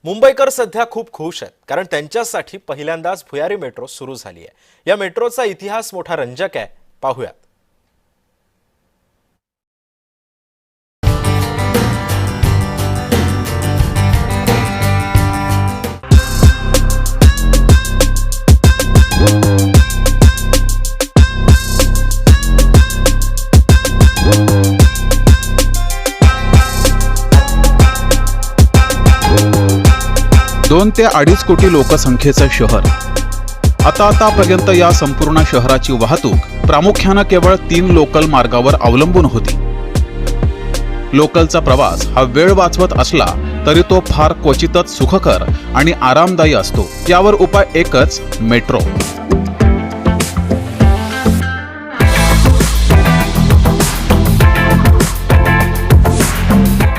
मुंबईकर सध्या खूप खुश आहेत, कारण त्यांच्यासाठी पहिल्यांदाच भुयारी मेट्रो सुरू झाली आहे। या मेट्रोचा इतिहास मोठा रंजक आहे, पाहूयात। दोन ते अडीच कोटी लोकसंख्येचं शहर। आतापर्यंत या संपूर्ण शहराची वाहतूक प्रामुख्याने केवळ 3 लोकल मार्गावर अवलंबून होती। लोकलचा प्रवास हा वेळ वाचवत असला तरी तो फार क्वचितच सुखकर आणि आरामदायी असतो। यावर उपाय एकच, मेट्रो।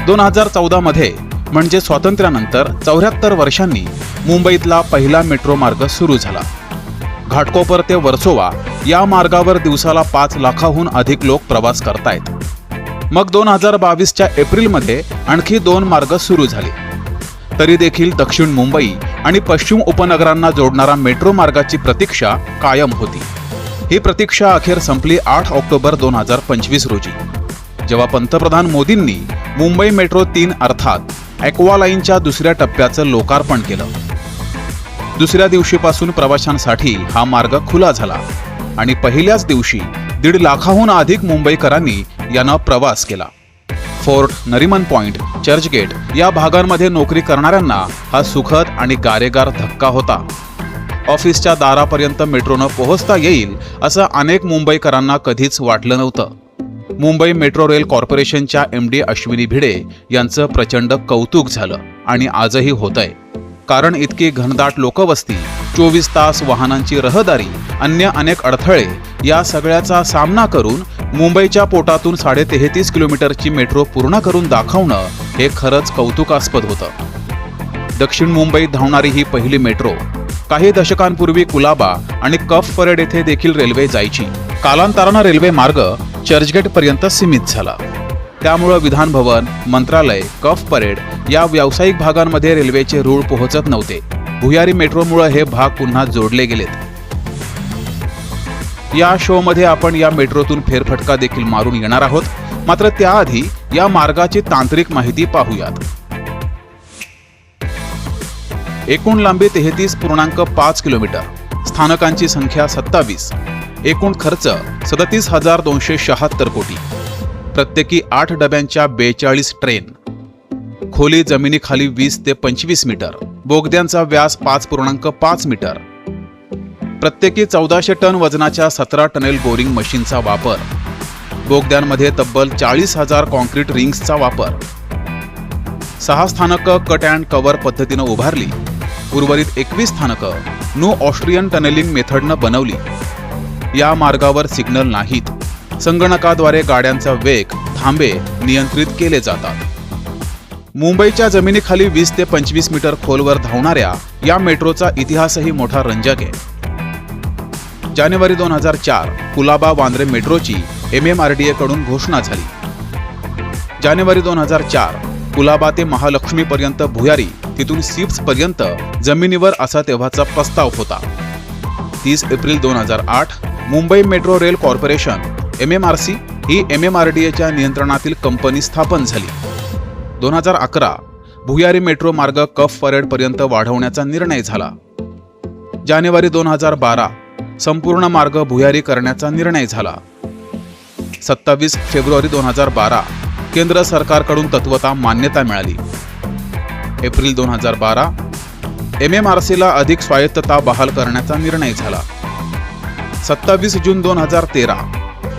दोन 2014 मध्ये म्हणजे स्वातंत्र्यानंतर 74 वर्षांनी मुंबईतला पहिला मेट्रो मार्ग सुरू झाला। घाटकोपर ते वर्सोवा या मार्गावर दिवसाला 5 लाखाहून अधिक लोक प्रवास करतायत। मग 2022च्या एप्रिलमध्ये आणखी 2 मार्ग सुरू झाले। तरी देखील दक्षिण मुंबई आणि पश्चिम उपनगरांना जोडणारा मेट्रो मार्गाची प्रतीक्षा कायम होती। ही प्रतीक्षा अखेर संपली 8 ऑक्टोबर 2025 रोजी, जेव्हा पंतप्रधान मोदींनी मुंबई मेट्रो 3 अर्थात ॲक्वालाईनच्या दुसऱ्या टप्प्याचं लोकार्पण केलं। दुसऱ्या दिवशीपासून प्रवाशांसाठी हा मार्ग खुला झाला आणि पहिल्याच दिवशी 1.5 लाखाहून अधिक मुंबईकरांनी यानं प्रवास केला। फोर्ट, नरिमन पॉइंट, चर्चगेट या भागांमध्ये नोकरी करणाऱ्यांना हा सुखद आणि गारेगार धक्का होता। ऑफिसच्या दारापर्यंत मेट्रोनं पोहोचता येईल असं अनेक मुंबईकरांना कधीच वाटलं नव्हतं। मुंबई मेट्रो रेल कॉर्पोरेशनच्या MD अश्विनी भिडे यांचं प्रचंड कौतुक झालं आणि आजही होतंय, कारण इतकी घनदाट लोकवस्ती, 24 तास वाहनांची रहदारी, अन्य अनेक अडथळे या सगळ्याचा सामना करून मुंबईच्या पोटातून 33.5 किलोमीटरची मेट्रो पूर्ण करून दाखवणं हे खरंच कौतुकास्पद होतं। दक्षिण मुंबईत धावणारी ही पहिली मेट्रो काही दशकांपूर्वी कुलाबा आणि कफ परेड येथे देखील रेल्वे जायची। कालांतरानं रेल्वे मार्ग चर्चगेट पर्यंत सीमित झाला। त्यामुळे विधान भवन, मंत्रालय, कफ परेड या व्यावसायिक भागांमध्ये रेल्वेचे रूळ पोहोचत नव्हते। भुयारी मेट्रोमुळे हे भाग पुन्हा जोडले गेलेत। या शो मध्ये आपण या मेट्रोतून फेरफटका देखील मारून येणार आहोत, मात्र त्याआधी या मार्गाची तांत्रिक माहिती पाहूयात। एकूण लांबी 33.5 किलोमीटर, स्थानकांची संख्या 27, एकूण खर्च 37,276 कोटी, प्रत्येकी 8 डब्यांच्या 42 ट्रेन, खोली जमिनीखाली 20 ते 25 मीटर, बोगद्यांचा व्यास 5.5 मीटर, प्रत्येकी 1400 टन वजनाच्या 17 टनेल बोरिंग मशीनचा वापर, बोगद्यांमध्ये तब्बल 40,000 कॉन्क्रीट रिंग्सचा वापर, 6 स्थानकं कट अँड कव्हर पद्धतीनं उभारली, उर्वरित 21 स्थानकं नो ऑस्ट्रियन टनेलिंग मेथडनं बनवली। या मार्गावर सिग्नल नाहीत, संगणकाद्वारे गाड्यांचा वेग, थांबे नियंत्रित केले जातात। मुंबईच्या जमिनीखाली 20 ते 25 मीटर खोलवर धावणाऱ्या या मेट्रोचा इतिहासही मोठा रंजक आहे। जानेवारी 2004 कुलाबा वांद्रे मेट्रोची MMRDA कडून घोषणा झाली। जानेवारी 2004 कुलाबा ते महालक्ष्मीपर्यंत भुयारी, तिथून सिप्स पर्यंत जमिनीवर असा तेव्हाचा प्रस्ताव होता। 30 April 2008 Mumbai metro rail corporation MMRC ही MMRDAच्या नियंत्रणातील कंपनी स्थापन झाली। 2011 भुयारी मेट्रो मार्ग कफ परेड पर्यंत वाढवण्याचा निर्णय झाला। जानेवारी 2012 संपूर्ण मार्ग भुयारी करण्याचा निर्णय झाला। 27 फेब्रुवारी 2012 केंद्र सरकारकडून तत्वता मान्यता मिळाली। एप्रिल 2012 MMRCला अधिक स्वायत्तता बहाल करण्याचा निर्णय झाला। 27 जून 2013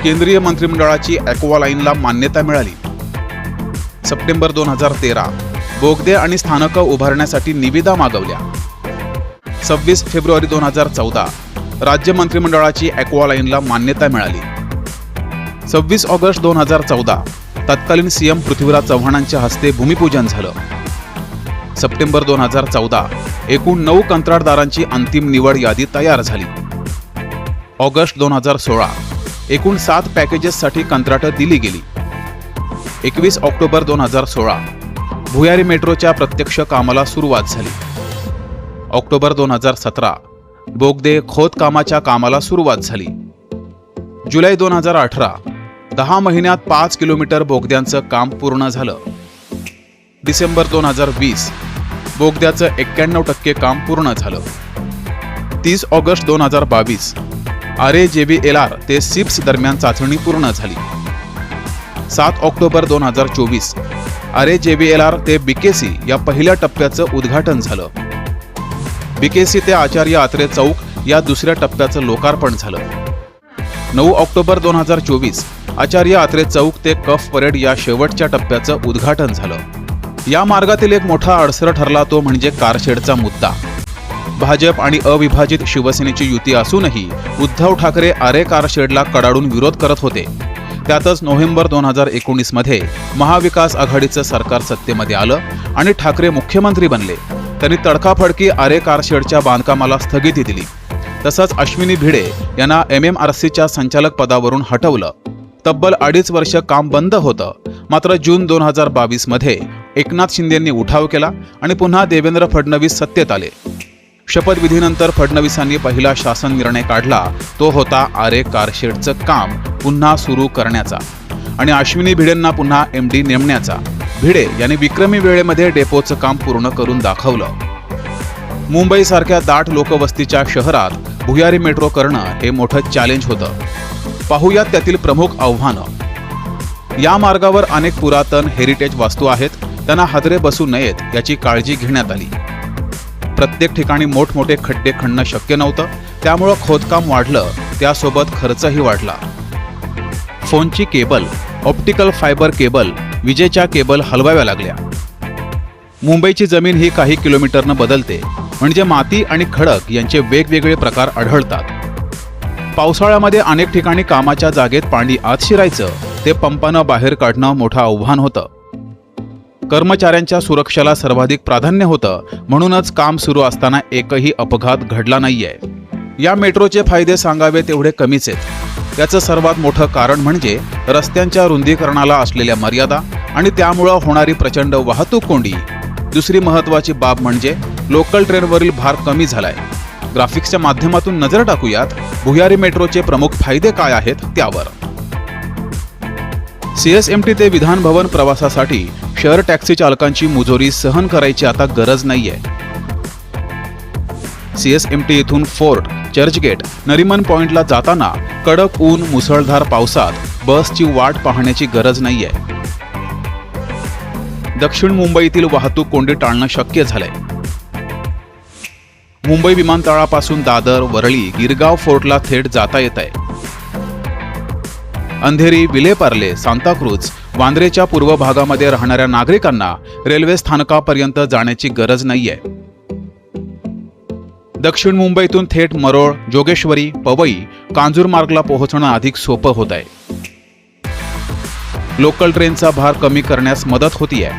केंद्रीय मंत्रिमंडळाची ॲक्वालाईनला मान्यता मिळाली। सप्टेंबर 2013 बोगदे आणि स्थानकं उभारण्यासाठी निविदा मागवल्या। 26 फेब्रुवारी 2014 राज्य मंत्रिमंडळाची ॲक्वालाईनला मान्यता मिळाली। 26 ऑगस्ट 2014 तत्कालीन CM पृथ्वीराज चव्हाणांच्या हस्ते भूमिपूजन झालं। सप्टेंबर 2014 एकूण 9 कंत्राटदारांची अंतिम निवड यादी तयार झाली। ऑगस्ट 2016 एकूण 7 पॅकेजेससाठी कंत्राटं दिली गेली। 21 ऑक्टोबर 2016 भुयारी मेट्रोच्या प्रत्यक्ष कामाला सुरुवात झाली. ऑक्टोबर 2017 बोगदे खोदकामाच्या कामाला सुरुवात झाली. जुलै 2018 10 महिन्यात 5 किलोमीटर बोगद्यांचं काम पूर्ण झालं. डिसेंबर 2020 बोगद्याचं 91% काम पूर्ण झालं. 30 ऑगस्ट 2022 RAJBLR ते सिप्स दरम्यान चाचणी पूर्ण झाली. 7 ऑक्टोबर 2024 RAJBLR ते BKC या पहिल्या टप्प्याचं उद्घाटन झालं. BKC ते आचार्य आत्रे चौक या दुसऱ्या टप्प्याचं लोकार्पण झालं. 9 ऑक्टोबर 2024 आचार्य आत्रे चौक ते कफ परेड या शेवटच्या टप्प्याचं उद्घाटन झालं. या मार्गातील एक मोठा अडसर ठरला तो म्हणजे कारशेडचा मुद्दा. भाजप आणि अविभाजित शिवसेनेची युती असूनही उद्धव ठाकरे आरे कारशेडला कडाडून विरोध करत होते. त्यातच नोव्हेंबर 2019 मध्ये महाविकास आघाडीचं सरकार सत्तेमध्ये आलं आणि ठाकरे मुख्यमंत्री बनले. त्यांनी तडकाफडकी आरे कारशेडच्या बांधकामाला स्थगिती दिली. तसंच अश्विनी भिडे यांना MMRCच्या संचालक पदावरून हटवलं. तब्बल 2.5 वर्ष काम बंद होतं. मात्र जून 2022 मध्ये एकनाथ शिंदेंनी उठाव केला आणि पुन्हा देवेंद्र फडणवीस सत्तेत आले. शपथविधीनंतर फडणवीसांनी पहिला शासन निर्णय काढला तो होता आरे कारशेडचं काम पुन्हा सुरू करण्याचा आणि अश्विनी भिडेंना पुन्हा MD नेमण्याचा. भिडे यांनी विक्रमी वेळेमध्ये डेपोचं काम पूर्ण करून दाखवलं. मुंबईसारख्या दाट लोकवस्तीच्या शहरात भुयारी मेट्रो करणं हे मोठं चॅलेंज होतं. पाहूयात त्यातील प्रमुख आव्हानं. या मार्गावर अनेक पुरातन हेरिटेज वास्तू आहेत. त्यांना हादरे बसू नयेत याची काळजी घेण्यात आली. प्रत्येक ठिकाणी मोठमोठे खड्डे खणणं शक्य नव्हतं. त्यामुळं खोदकाम वाढलं, त्यासोबत खर्चही वाढला. फोनची केबल, ऑप्टिकल फायबर केबल, विजेच्या केबल हलवाव्या लागल्या. मुंबईची जमीन ही काही किलोमीटरनं बदलते, म्हणजे माती आणि खडक यांचे वेगवेगळे प्रकार आढळतात. पावसाळ्यामध्ये अनेक ठिकाणी कामाच्या जागेत पाणी आत शिरायचं, ते पंपानं बाहेर काढणं मोठं आव्हान होतं. कर्मचाऱ्यांच्या सुरक्षेला सर्वाधिक प्राधान्य होतं, म्हणूनच काम सुरू असताना एकही अपघात घडला नाहीये. या मेट्रोचे फायदे सांगावे तेवढे कमीच आहेत. त्याचं सर्वात मोठं कारण म्हणजे रस्त्यांच्या रुंदीकरणाला असलेल्या मर्यादा आणि त्यामुळं होणारी प्रचंड वाहतूक कोंडी. दुसरी महत्त्वाची बाब म्हणजे लोकल ट्रेनवरील भार कमी झालाय. ग्राफिक्सच्या माध्यमातून नजर टाकूयात भुयारी मेट्रोचे प्रमुख फायदे काय आहेत त्यावर. CSMT ते विधान भवन प्रवासासाठी शहर टॅक्सी चालकांची मुजोरी सहन करायची आता गरज नाहीये. CSMT इथून फोर्ट, चर्चगेट, नरिमन पॉइंटला जाताना कडक ऊन, मुसळधार पावसात बसची वाट पाहण्याची गरज नाहीये. दक्षिण मुंबईतील वाहतूक कोंडी टाळणं शक्य झालंय. मुंबई विमानतळापासून दादर, वरळी, गिरगाव फोर्टला थेट जाता येत आहे. अंधेरी, विलेपार्ले, सांताक्रूज, वांद्रेच्या पूर्व भागामध्ये राहणाऱ्या नागरिकांना रेल्वे स्थानकापर्यंत जाण्याची गरज नाहीये. दक्षिण मुंबईतून थेट मरोळ, जोगेश्वरी, पवई, कांजूरमार्गला पोहोचणं अधिक सोपं होत आहे. लोकल ट्रेनचा भार कमी करण्यास मदत होतीये.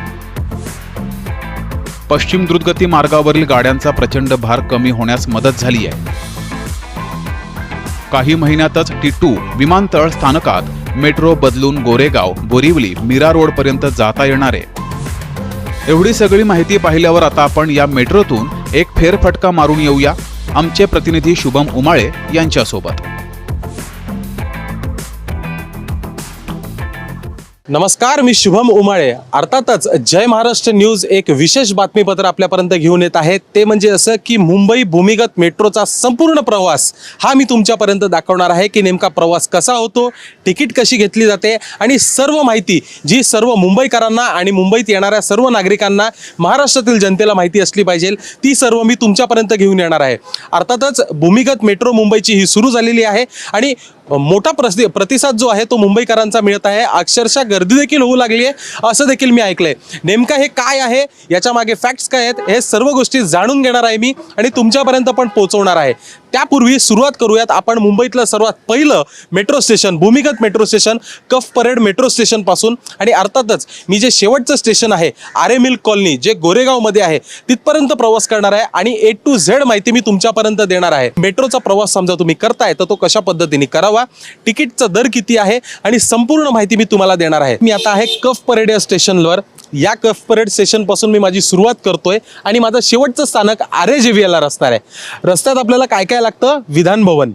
पश्चिम द्रुतगती मार्गावरील गाड्यांचा प्रचंड भार कमी होण्यास मदत झाली आहे. काही महिन्यातच T2 विमानतळ स्थानकात मेट्रो बदलून गोरेगाव, बोरिवली, मीरा रोड पर्यंत जाता येणार आहे. एवढी सगळी माहिती पाहिल्यावर आता आपण या मेट्रोतून एक फेरफटका मारून येऊया आमचे प्रतिनिधी शुभम उमाळे यांच्यासोबत. नमस्कार, मी शुभम उमाळे. अर्थातच जय महाराष्ट्र न्यूज एक विशेष बातमीपत्र आपल्यापर्यंत घेऊन येत आहे. ते म्हणजे असं की मुंबई भूमिगत मेट्रोचा संपूर्ण प्रवास हा मी तुमच्यापर्यंत दाखवणार आहे की नेमका प्रवास कसा होतो, तिकीट कशी घेतली जाते आणि सर्व माहिती जी सर्व मुंबईकरांना आणि मुंबईत येणाऱ्या सर्व नागरिकांना, महाराष्ट्रातील जनतेला माहिती असली पाहिजे, ती सर्व मी तुमच्यापर्यंत घेऊन येणार आहे. अर्थातच भूमिगत मेट्रो मुंबईची ही सुरू झालेली आहे आणि मोठा प्रतिसाद जो आहे तो मुंबईकरांचा मिळत आहे. अक्षरशः गर्दी देखील होऊ लागली आहे असं देखील मी ऐकलंय. नेमका हे काय आहे, याच्या मागे फॅक्ट्स काय आहेत, हे सर्व गोष्टी जाणून घेणार आहे मी आणि तुमच्यापर्यंत पण पोहोचवणार आहे. त्यापूर्वी सुरुवात करूयात आपण मुंबईतलं सर्वात पहिलं मेट्रो स्टेशन, भूमिगत मेट्रो स्टेशन कफ परेड मेट्रो स्टेशन पासून. आणि अर्थातच मी जे शेवटचं स्टेशन आहे आरे मिल्क कॉलनी जे गोरेगावमध्ये आहे तिथपर्यंत प्रवास करणार आहे आणि A to Z माहिती मी तुमच्यापर्यंत देणार आहे. मेट्रोचा प्रवास समजा तुम्ही करताय तर तो कशा पद्धतीने करावा, तिकीटचा दर किती आहे आणि संपूर्ण माहिती मी तुम्हाला देणार आहे. मी आता आहे कफ परेड या स्टेशनवर या कफ परेड स्टेशनपासून मी माझी सुरुवात करतोय आणि माझं शेवटचं स्थानक RAJVLR असणार आहे. रस्त्यात आपल्याला काय काय लागतं? विधान Bhavan,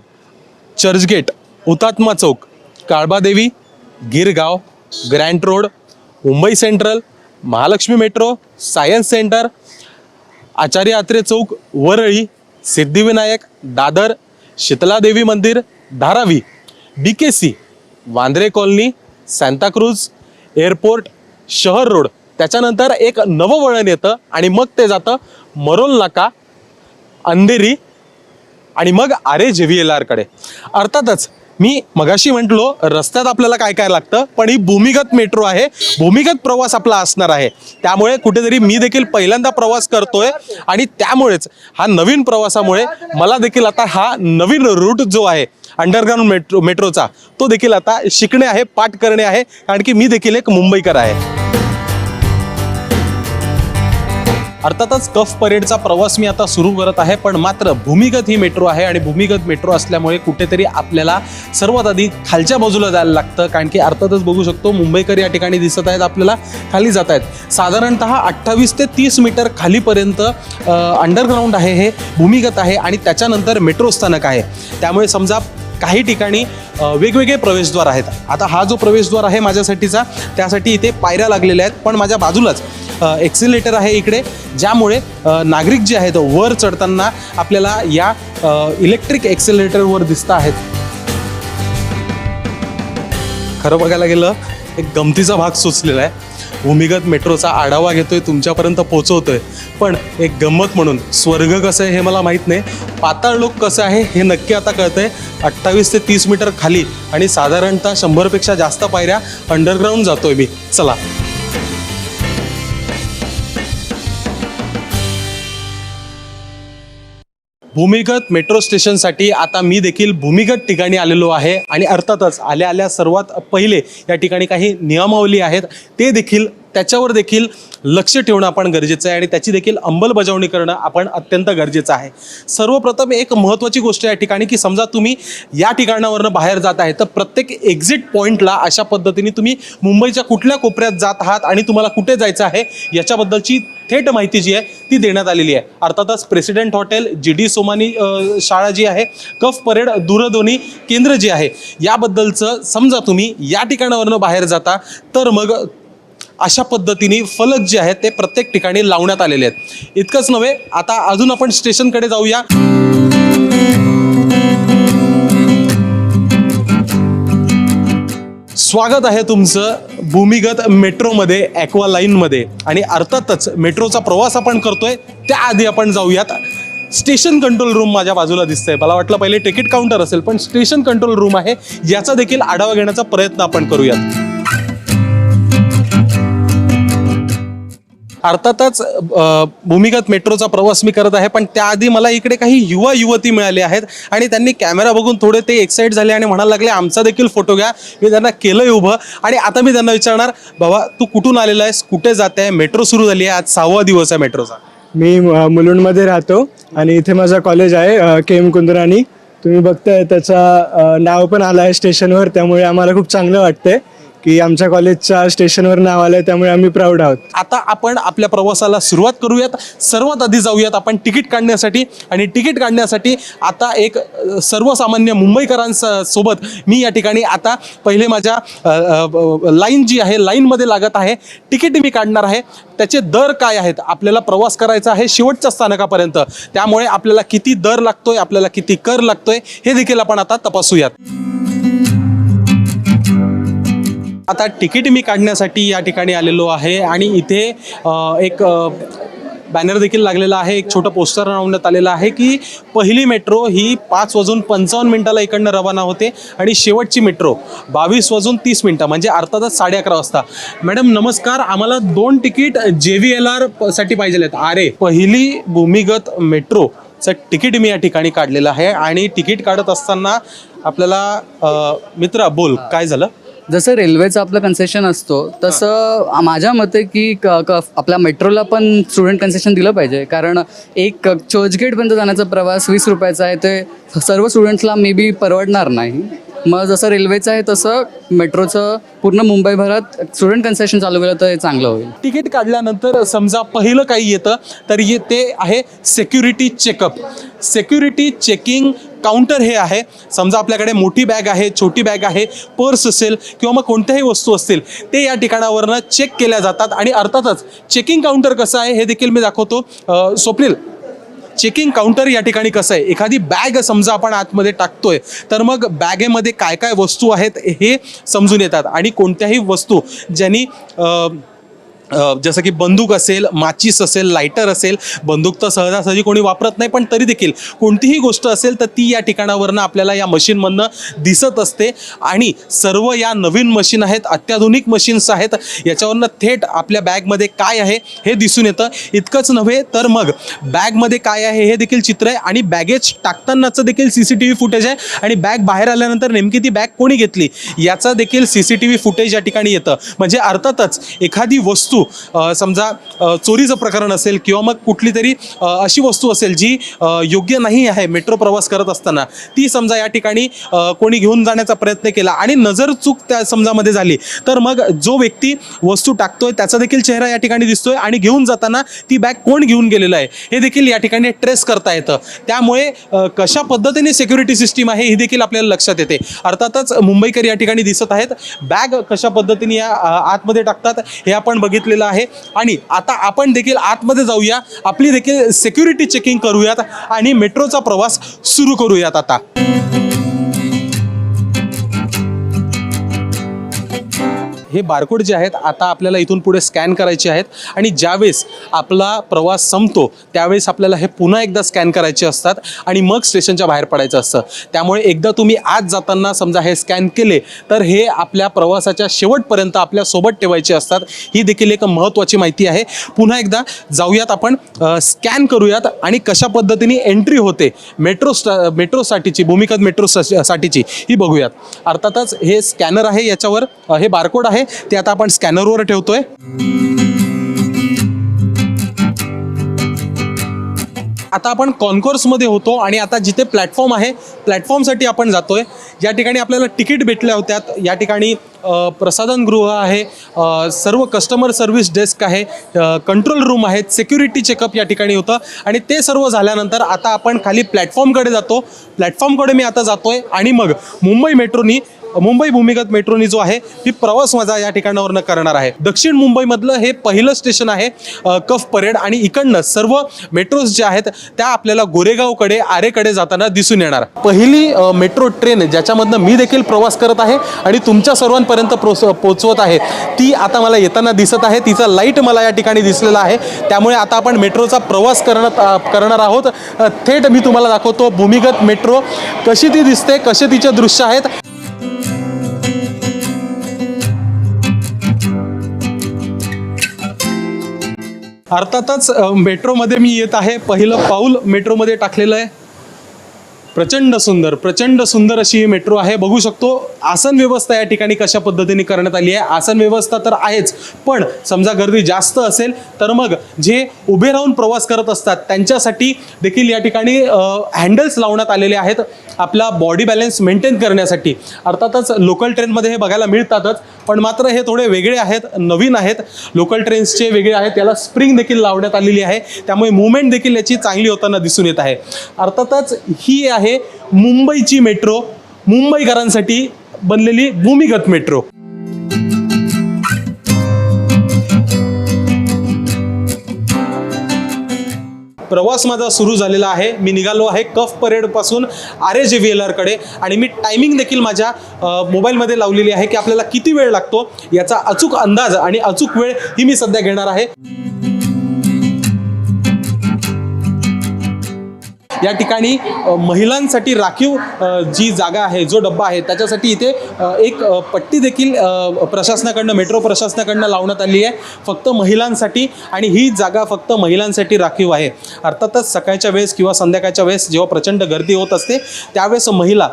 Churchgate, Hutatma Chowk, Kalbadevi, Girgaon, Grant Road, Mumbai Central, Mahalaxmi Metro, Science Centre, Acharya Atre Chowk, Worli, Siddhivinayak, Dadar, Sheetladevi Mandir, Dharavi, BKC, Vandre Colony, Santacruz, Airport, Sahar Road. त्याच्यानंतर एक नवं वळण येतं आणि मग ते जातं मरोल नाका, अंधेरी आणि मग RAJVLR कडे. अर्थातच मी मगाशी म्हटलो रस्त्यात आपल्याला काय काय लागतं, पण ही भूमिगत मेट्रो आहे, भूमिगत प्रवास आपला असणार आहे. त्यामुळे कुठेतरी मी देखील पहिल्यांदा प्रवास करतोय आणि त्यामुळेच हा नवीन प्रवासामुळे मला देखील आता हा नवीन रूट जो आहे अंडरग्राऊंड मेट्रोचा तो देखील आता शिकणे आहे, पाठ करणे आहे, कारण की मी देखील एक मुंबईकर आहे. अर्थातच कफ परेडचा प्रवास मी आता सुरू करत आहे, पण मात्र भूमिगत ही मेट्रो आहे आणि भूमिगत मेट्रो असल्यामुळे कुठेतरी आपल्याला सर्वात आधी खालच्या बाजूला जायला लागतं, कारण की अर्थातच बघू शकतो मुंबईकर या ठिकाणी दिसत आहेत, आपल्याला खाली जात आहेत. साधारणतः 28 ते 30 मीटर खालीपर्यंत अंडरग्राऊंड आहे, हे भूमिगत आहे आणि त्याच्यानंतर मेट्रो स्थानक आहे. त्यामुळे समजा काही ठिकाणी वेगवेगळे प्रवेशद्वार आहेत. आता हा जो प्रवेशद्वार आहे माझ्यासाठीचा, त्यासाठी इथे पायऱ्या लागलेल्या आहेत, पण माझ्या बाजूलाच एक्सिलेटर आहे इकडे, ज्यामुळे नागरिक जे आहेत वर चढताना आपल्याला या इलेक्ट्रिक एक्सिलेटरवर दिसत आहेत. खरं बघायला गेलं एक गमतीचा भाग सुचलेला आहे. भूमिगत मेट्रोचा आढावा घेतोय, तुमच्यापर्यंत पोहोचवतोय, पण एक गंमत म्हणून स्वर्ग कसं आहे हे मला माहीत नाही, पाताळ लोक कसं आहे हे नक्की आता कळतंय. 28 ते 30 मीटर खाली आणि साधारणतः 100पेक्षा जास्त पायऱ्या अंडरग्राऊंड जातोय मी. चला. भूमिगत मेट्रो स्टेशनसाठी आता मी देखील भूमिगत ठिकाणी आलेलो आहे आणि अर्थातच आल्या आल्या सर्वात पहिले या ठिकाणी काही नियमावली आहेत, ते देखील त्याच्यावर देखील लक्ष ठेवणं आपण गरजेचं आहे आणि त्याची देखील अंमलबजावणी करणं आपण अत्यंत गरजेचं आहे. सर्वप्रथम एक महत्त्वाची गोष्ट या ठिकाणी की समजा तुम्ही या ठिकाणावरनं बाहेर जात आहे तर प्रत्येक एक्झिट पॉईंटला अशा पद्धतीने तुम्ही मुंबईच्या कुठल्या कोपऱ्यात जात आहात आणि तुम्हाला कुठे जायचं आहे याच्याबद्दलची थेट माहिती जी आहे ती देण्यात आलेली आहे. अर्थातच प्रेसिडेंट हॉटेल, GD सोमानी शाळा जी आहे, कफ परेड दूरध्वनी केंद्र जे आहे, याबद्दलचं समजा तुम्ही या ठिकाणावरनं बाहेर जाता तर मग अशा पद्धतीने फलक जे आहेत ते प्रत्येक ठिकाणी लावण्यात आलेले आहेत. इतकंच नव्हे, आता अजून आपण स्टेशनकडे जाऊया. स्वागत आहे तुमचं भूमिगत मेट्रोमध्ये, ॲक्वा लाईनमध्ये. आणि अर्थातच मेट्रोचा प्रवास आपण करतोय त्याआधी आपण जाऊयात स्टेशन कंट्रोल रूम. माझ्या बाजूला दिसतंय, मला वाटलं पहिले तिकीट काउंटर असेल, पण स्टेशन कंट्रोल रूम आहे, याचा देखील आढावा घेण्याचा प्रयत्न आपण करूयात. अर्थातच भूमिगत मेट्रोचा प्रवास मी करत आहे, पण त्याआधी मला इकडे काही युवा युवती मिळाले आहेत आणि त्यांनी कॅमेरा बघून थोडे ते एक्साइट झाले आणि म्हणायला लागले आमचा देखील फोटो घ्या. मी त्यांना केलंय उभं आणि आता मी त्यांना विचारणार, बाबा तू कुठून आलेला आहेस, कुठे जाते आहे? मेट्रो सुरू झाली आहे, आज 6वा दिवस आहे मेट्रोचा. मी मुलुंडमध्ये राहतो आणि इथे माझं कॉलेज आहे KM कुंदरानी. तुम्ही बघताय त्याचा नाव पण आलं आहे स्टेशनवर, त्यामुळे आम्हाला खूप चांगलं वाटतंय की आमच्या कॉलेजच्या स्टेशनवर नाव आलंय, त्यामुळे आम्ही प्राऊड आहोत. आता आपण आपल्या प्रवासाला सुरुवात करूयात. सर्वात आधी जाऊयात आपण तिकीट काढण्यासाठी आणि तिकीट काढण्यासाठी आता एक सर्वसामान्य मुंबईकरांसोबत मी या ठिकाणी आता पहिले माझ्या लाईन जी आहे लाईनमध्ये लागत आहे. तिकीट मी काढणार आहे, त्याचे दर काय आहेत, आपल्याला प्रवास करायचा आहे शेवटच्या स्थानकापर्यंत, त्यामुळे आपल्याला किती दर लागतोय, आपल्याला किती कर लागतोय हे देखील आपण आता तपासूयात. आता तिकीट मी काढण्यासाठी या ठिकाणी आलेलो आहे आणि इथे एक बॅनर देखील लागलेला आहे, एक छोटं पोस्टर लावण्यात आलेलं आहे की पहिली मेट्रो ही 5:55 इकडनं रवाना होते आणि शेवटची मेट्रो 22:30 म्हणजे अर्थातच 11:30 वाजता. मॅडम नमस्कार, आम्हाला 2 तिकीट JVLR साठी पाहिजे आहेत. अरे, पहिली भूमिगत मेट्रोचं तिकीट मी या ठिकाणी काढलेलं आहे आणि तिकीट काढत असताना आपल्याला मित्रा बोल काय झालं? जसं रेल्वेचं आपलं कन्सेशन असतो तसं माझ्या मते की आपल्या मेट्रोला पण स्टुडंट कन्सेशन दिलं पाहिजे, कारण एक चर्चगेटपर्यंत जाण्याचा प्रवास 20 रुपयाचा आहे, ते सर्व स्टुडंट्सला मे बी परवडणार नाही. मग जसं रेल्वेचं आहे तसं मेट्रोचं पूर्ण मुंबईभरात स्टुडंट कन्सेशन चालू केलं तर हे चांगलं होईल. तिकीट काढल्यानंतर समजा पहिलं काही येतं तर ते आहे security checkup. Security checking counter हे आहे. समजा आपल्याकडे मोठी बॅग आहे, छोटी बॅग आहे, पर्स असेल किंवा मग कोणत्याही वस्तू असतील ते या ठिकाणावरनं चेक केल्या जातात. आणि अर्थातच चेकिंग काउंटर कसं आहे हे देखील मी दाखवतो. स्वप्नील, चेकिंग काउंटर या ठिकाणी कसं आहे, एखादी बॅग समजा आपण आतमध्ये टाकतोय तर मग बॅगेमध्ये काय काय वस्तू आहेत हे समजून येतात. आणि कोणत्याही वस्तू ज्यांनी जसं की बंदूक असेल, माचीस असेल, लायटर असेल, बंदूक तर सहजासहजी कोणी वापरत नाही, पण तरी देखील कोणतीही गोष्ट असेल तर ती या ठिकाणावरनं आपल्याला या मशीनमधनं दिसत असते. आणि सर्व या नवीन मशीन आहेत, अत्याधुनिक मशीन्स आहेत, याच्यावरनं थेट आपल्या बॅगमध्ये काय आहे हे दिसून येतं. इतकंच नव्हे तर मग बॅगमध्ये काय आहे हे देखील चित्र आहे. आणि बॅगेज टाकतानाचं देखील CCTV फुटेज आहे. आणि बॅग बाहेर आल्यानंतर नेमकी ती बॅग कोणी घेतली याचा देखील CCTV फुटेज या ठिकाणी येतं. म्हणजे अर्थातच एखादी वस्तू समजा चोरीचं प्रकरण असेल किंवा मग कुठली तरी अशी वस्तू असेल जी योग्य नाही आहे मेट्रो प्रवास करत असताना, ती समजा या ठिकाणी कोणी घेऊन जाण्याचा प्रयत्न केला आणि नजर चूक त्या समजामध्ये झाली तर मग जो व्यक्ती वस्तू टाकतोय त्याचा देखील चेहरा या ठिकाणी दिसतोय आणि घेऊन जाताना ती बॅग कोण घेऊन गेलेलं आहे हे देखील या ठिकाणी ट्रेस करता येतं. त्यामुळे कशा पद्धतीने सिक्युरिटी सिस्टीम आहे ही देखील आपल्याला लक्षात येते. अर्थातच मुंबईकर या ठिकाणी दिसत आहेत, बॅग कशा पद्धतीने या आतमध्ये टाकतात हे आपण बघितलेलं आहे. आणि आता आपण देखील आतमध्ये जाऊया, आपली देखील सिक्युरिटी चेकिंग करूयात आणि मेट्रोचा प्रवास सुरू करूयात. आता हे बारकोड जे आहेत आता आपल्याला इथून पुढे स्कॅन करायचे आहेत. आणि ज्यावेळेस आपला प्रवास संपतो त्यावेळेस आपल्याला हे पुन्हा एकदा स्कॅन करायचे असतात आणि मग स्टेशनच्या बाहेर पडायचं असतं. त्यामुळे एकदा तुम्ही आत जाताना समजा हे स्कॅन केले तर हे आपल्या प्रवासाच्या शेवटपर्यंत आपल्या सोबत ठेवायचे असतात. ही देखील एक महत्त्वाची माहिती आहे. पुन्हा एकदा जाऊयात, आपण स्कॅन करूयात आणि कशा पद्धतीने एंट्री होते मेट्रोसाठीची, भूमिगत मेट्रोसाठीची ही बघूयात. अर्थातच हे स्कॅनर आहे, याच्यावर हे बारकोड आहे ते आता आपण स्कॅनरवर ठेवतोय. आता आपण कॉन्कोर्समध्ये होतो आणि आता जिथे प्लॅटफॉर्म आहे प्लॅटफॉर्मसाठी आपण जातोय. या ठिकाणी आपल्याला तिकीट भेटल्या होत्या. या ठिकाणी प्रसाधनगृह आहे, सर्व कस्टमर सर्व्हिस डेस्क आहे, कंट्रोल रूम आहेत, सिक्युरिटी चेकअप या ठिकाणी होतं. आणि ते सर्व झाल्यानंतर आता आपण खाली प्लॅटफॉर्मकडे जातो. प्लॅटफॉर्मकडे मी आता जातोय आणि मग मुंबई भूमिगत मेट्रोनी जो आहे ही प्रवास माझा या ठिकाणावरनं करणार आहे. दक्षिण मुंबईमधलं हे पहिलं स्टेशन आहे कफ परेड. आणि इकडनं सर्व मेट्रोज ज्या आहेत त्या आपल्याला गोरेगावकडे, आरेकडे जाताना दिसून येणार. पहिली मेट्रो ट्रेन ज्याच्यामधनं मी देखील प्रवास करत आहे आणि तुमच्या सर्वांपर्यंत पोचवत आहे ती आता मला येताना दिसत आहे. तिचा लाईट मला या ठिकाणी दिसलेला आहे. त्यामुळे आता आपण मेट्रोचा प्रवास करणार आहोत. थेट मी तुम्हाला दाखवतो भूमिगत मेट्रो कशी ती दिसते, कसे तिचे दृश्य आहेत. अर्थातच मेट्रोमध्ये मी येत आहे. पहिलं पाऊल मेट्रोमध्ये टाकलेलं आहे. प्रचंड सुंदर अशी ही मेट्रो आहे. बघू शकतो आसन व्यवस्था या ठिकाणी कशा पद्धतीने करण्यात आली आहे. आसन व्यवस्था तर आहेच, पण समजा गर्दी जास्त असेल तर मग जे उभे राहून प्रवास करत असतात त्यांच्यासाठी देखील या ठिकाणी हँडल्स लावण्यात आलेले आहेत आपला बॉडी बॅलन्स मेंटेन करण्यासाठी. अर्थातच लोकल ट्रेनमध्ये हे बघायला मिळतातच, पण मात्र हे थोडे वेगळे आहेत, नवीन आहेत. लोकल ट्रेन्सचे वेगळे आहेत, याला स्प्रिंग देखील लावण्यात आलेली आहे. त्यामुळे मुवमेंट देखील याची चांगली होताना दिसून येत आहे. अर्थातच ही आहे मुंबईची मेट्रो, मुंबईकरांसाठी बनलेली भूमिगत मेट्रो. प्रवास माझा सुरू झालेला आहे. मी निघालो आहे कफ परेडपासून RAJVLR कडे आणि मी टायमिंग देखील माझ्या मोबाईलमध्ये लावलेली आहे की आपल्याला किती वेळ लागतो याचा अचूक अंदाज आणि अचूक वेळ ही मी सध्या घेणार आहे. या ठिकाणी महिलांसाठी राखीव जी जागा आहे, जो डब्बा आहे त्याच्यासाठी इथे एक पट्टी देखील प्रशासनाकडनं, मेट्रो प्रशासनाकडनं लावण्यात आली आहे फक्त महिलांसाठी. आणि ही जागा फक्त महिलांसाठी राखीव आहे. अर्थातच सकाळच्या वेळेस किंवा संध्याकाळच्या वेळेस जेव्हा प्रचंड गर्दी होत असते त्यावेळेस महिला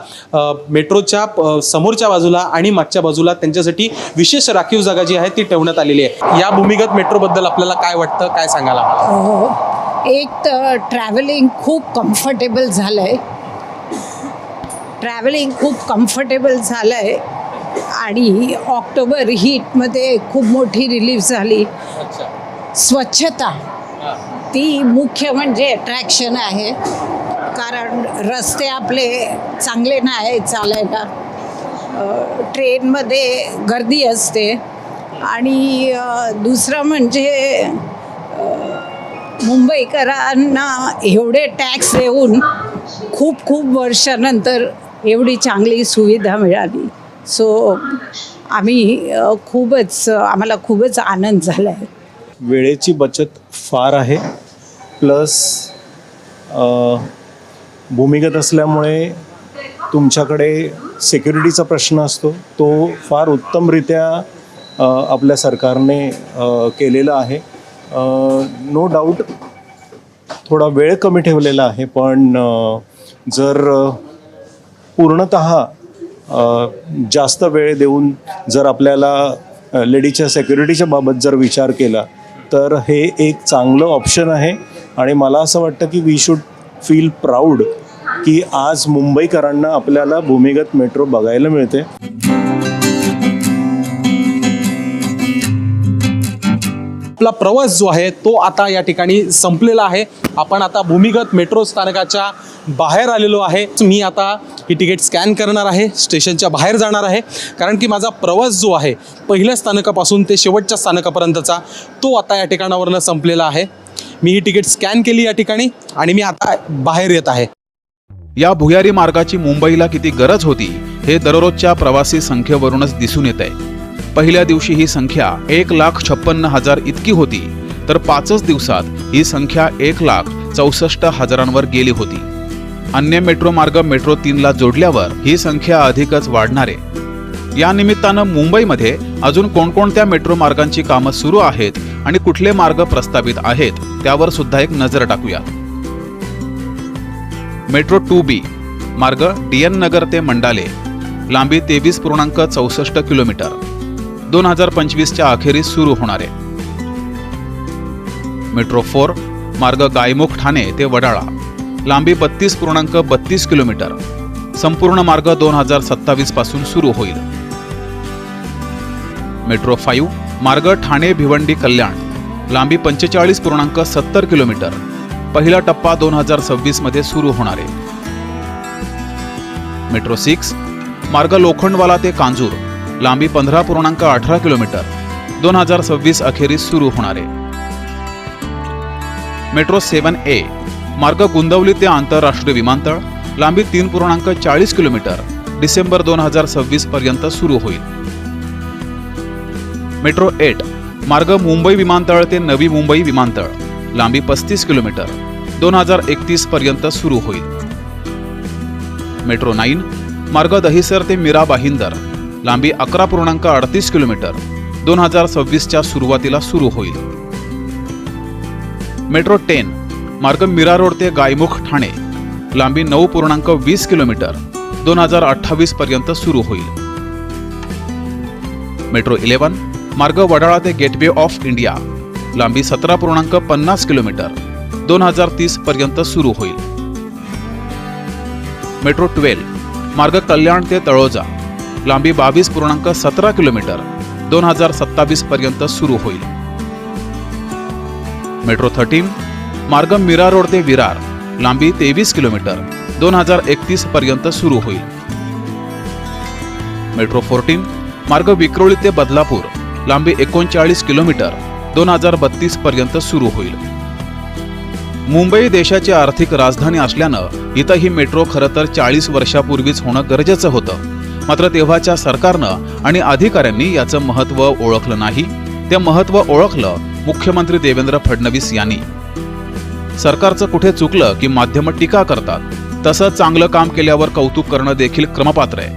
मेट्रोच्या समोरच्या बाजूला आणि मागच्या बाजूला त्यांच्यासाठी विशेष राखीव जागा जी आहे ती ठेवण्यात आलेली आहे. या भूमिगत मेट्रोबद्दल आपल्याला काय वाटतं, काय सांगायला? एक तर ट्रॅव्हलिंग खूप कम्फर्टेबल झालं आहे. ट्रॅव्हलिंग खूप कम्फर्टेबल झालं आहे आणि ऑक्टोबर हीटमध्ये खूप मोठी रिलीफ झाली. स्वच्छता ती मुख्य म्हणजे अट्रॅक्शन आहे, कारण रस्ते आपले चांगले नाही चालायला. ट्रेनमध्ये गर्दी असते आणि दुसरं म्हणजे मुंबईकरांना एवढे टॅक्स देऊन खूप वर्षानंतर एवढी चांगली सुविधा मिळाली. सो आम्हाला खूपच आनंद झाला आहे. वेळेची बचत फार आहे, प्लस भूमिगत असल्यामुळे तुमच्याकडे सिक्युरिटीचा प्रश्न असतो, तो फार उत्तमरित्या आपल्या सरकारने केलेला आहे. नो डाऊट थोडा वेळ कमी ठेवलेला आहे, पण जर पूर्णतः जास्त वेळ देऊन जर आपल्याला लेडीजच्या सिक्युरिटीच्या बाबत जर विचार केला तर हे एक चांगलं ऑप्शन आहे. आणि मला असं वाटतं की वी शुड फील प्राऊड की आज मुंबईकरांना आपल्याला भूमिगत मेट्रो बघायला मिळते. आपला प्रवास जो आहे तो आता या ठिकाणी संपलेला आहे. आपण आता भूमिगत मेट्रो स्थानकाच्या बाहेर आलेलो आहे. मी आता ही तिकीट स्कॅन करणार आहे, स्टेशनच्या बाहेर जाणार आहे, कारण की माझा प्रवास जो आहे पहिल्या स्थानकापासून ते शेवटच्या स्थानकापर्यंतचा तो आता या ठिकाणावरनं संपलेला आहे. मी ही तिकीट स्कॅन केली या ठिकाणी आणि मी आता बाहेर येत आहे. या भुयारी मार्गाची मुंबईला किती गरज होती हे दररोजच्या प्रवासी संख्येवरूनच दिसून येत आहे. पहिल्या दिवशी ही संख्या 1,56,000 इतकी होती, तर 5 दिवसात ही संख्या 1,64,000 गेली होती. अन्य मेट्रो मार्ग मेट्रो 3ला जोडल्यावर ही संख्या अधिकच वाढणार आहे. या निमित्तानं मुंबईमध्ये अजून कोणकोणत्या मेट्रो मार्गांची कामं सुरू आहेत आणि कुठले मार्ग प्रस्तावित आहेत त्यावर सुद्धा एक नजर टाकूया. मेट्रो 2B मार्ग DN नगर ते मंडाले, लांबी 23.64 किलोमीटर, 2025च्या अखेरीस सुरू होणार आहे. मेट्रो 4 मार्ग गायमुख ठाणे ते वडाळा, लांबी 32.32 किलोमीटर, संपूर्ण मार्ग 2027 पासून सुरू होईल. मेट्रो 5 मार्ग ठाणे भिवंडी कल्याण, लांबी 45.70 किलोमीटर, पहिला टप्पा 2026 मध्ये सुरू होणार आहे. मेट्रो 6 मार्ग लोखंडवाला ते कांजूर, लांबी 15.18 किलोमीटर, 2026 अखेरीस सुरू होणार आहे. मेट्रो 7A मार्ग गुंदवली ते आंतरराष्ट्रीय विमानतळ, लांबी 3.40 किलोमीटर, डिसेंबर 2026 पर्यंत सुरू होईल. मेट्रो 8 मार्ग मुंबई विमानतळ ते नवी मुंबई विमानतळ, लांबी 35 किलोमीटर, 2031 पर्यंत सुरू होईल. मेट्रो 9 मार्ग दहिसर ते मीरा भाईंदर, लांबी 11.38 किलोमीटर, 2026च्या सुरुवातीला सुरू होईल. मेट्रो 10 मार्ग मीरा रोड ते गायमुख ठाणे, लांबी 9.20 किलोमीटर, 2028 पर्यंत सुरू होईल. मेट्रो 11 मार्ग वडाळा ते गेटवे ऑफ इंडिया, लांबी 17.50 किलोमीटर, 2030 पर्यंत सुरू होईल. मेट्रो 12 मार्ग कल्याण ते तळोजा, लांबी 22.17 किलोमीटर, 2027 पर्यंत सुरू होईल. मेट्रो 13 मार्ग मीरा रोड ते विरार, लांबी 23 किलोमीटर, 2031 पर्यंत सुरू होईल. मेट्रो 14 मार्ग विक्रोळी ते बदलापूर, लांबी 39 किलोमीटर, 2032 पर्यंत सुरू होईल. मुंबई देशाची आर्थिक राजधानी असल्यानं इथं ही मेट्रो खरं तर 40 वर्षापूर्वीच होणं गरजेचं होतं. मात्र तेव्हाच्या सरकारनं आणि अधिकाऱ्यांनी याचं महत्त्व ओळखलं नाही. ते महत्त्व ओळखलं मुख्यमंत्री देवेंद्र फडणवीस यांनी. सरकारचं कुठे चुकलं की माध्यमं टीका करतात, तसं चांगलं काम केल्यावर कौतुक करणं देखील क्रमपात्र आहे.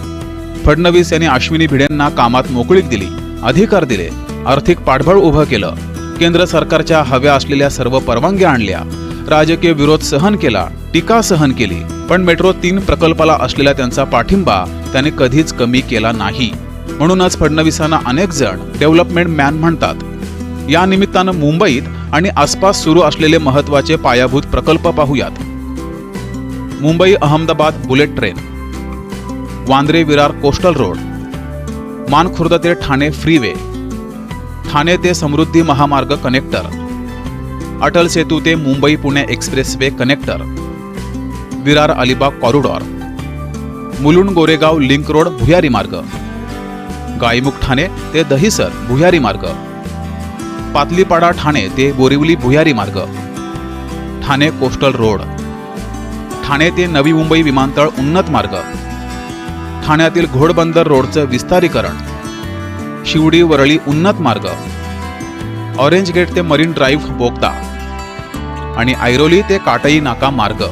फडणवीस यांनी अश्विनी भिडेंना कामात मोकळीक दिली, अधिकार दिले, आर्थिक पाठबळ उभं केलं, केंद्र सरकारच्या हव्या असलेल्या सर्व परवानग्या आणल्या, राजकीय विरोध सहन केला, टीका सहन केली, पण मेट्रो 3 प्रकल्पाला असलेला त्यांचा पाठिंबा त्याने कधीच कमी केला नाही. म्हणूनच फडणवीसांना अनेक जण डेव्हलपमेंट मॅन म्हणतात. या निमित्तानं मुंबईत आणि आसपास सुरू असलेले महत्त्वाचे पायाभूत प्रकल्प पाहूयात. Mumbai Ahmedabad bullet train, Vandre Virar coastal road, Mankhurd ते ठाणे फ्रीवे, ठाणे ते समृद्धी महामार्ग कनेक्टर, अटल सेतू ते Mumbai Pune expressway connector, Virar Alibag corridor, Mulund Goregaon link road भुयारी मार्ग, गायमुख ठाणे ते दहिसर भुयारी मार्ग, पातलीपाडा ठाणे ते बोरिवली भुयारी मार्ग, ठाणे कोस्टल रोड, ठाणे ते नवी मुंबई विमानतळ उन्नत मार्ग, ठाण्यातील घोडबंदर रोडचं विस्तारीकरण, शिवडी वरळी उन्नत मार्ग, ऑरेंज गेट ते मरीन ड्राईव्ह बोगदा आणि ऐरोली ते काटई नाका मार्ग.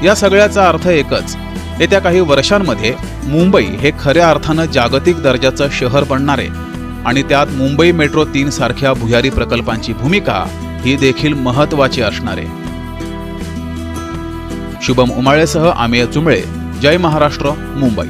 या सगळ्याचा अर्थ एकच, येत्या काही वर्षांमध्ये मुंबई हे खऱ्या अर्थानं जागतिक दर्जाचं शहर बनणार आहे आणि त्यात मुंबई मेट्रो 3 सारख्या भुयारी प्रकल्पांची भूमिका ही देखील महत्त्वाची असणार आहे. शुभम उमाळेसह आमेय चुंबळे, जय महाराष्ट्र, मुंबई.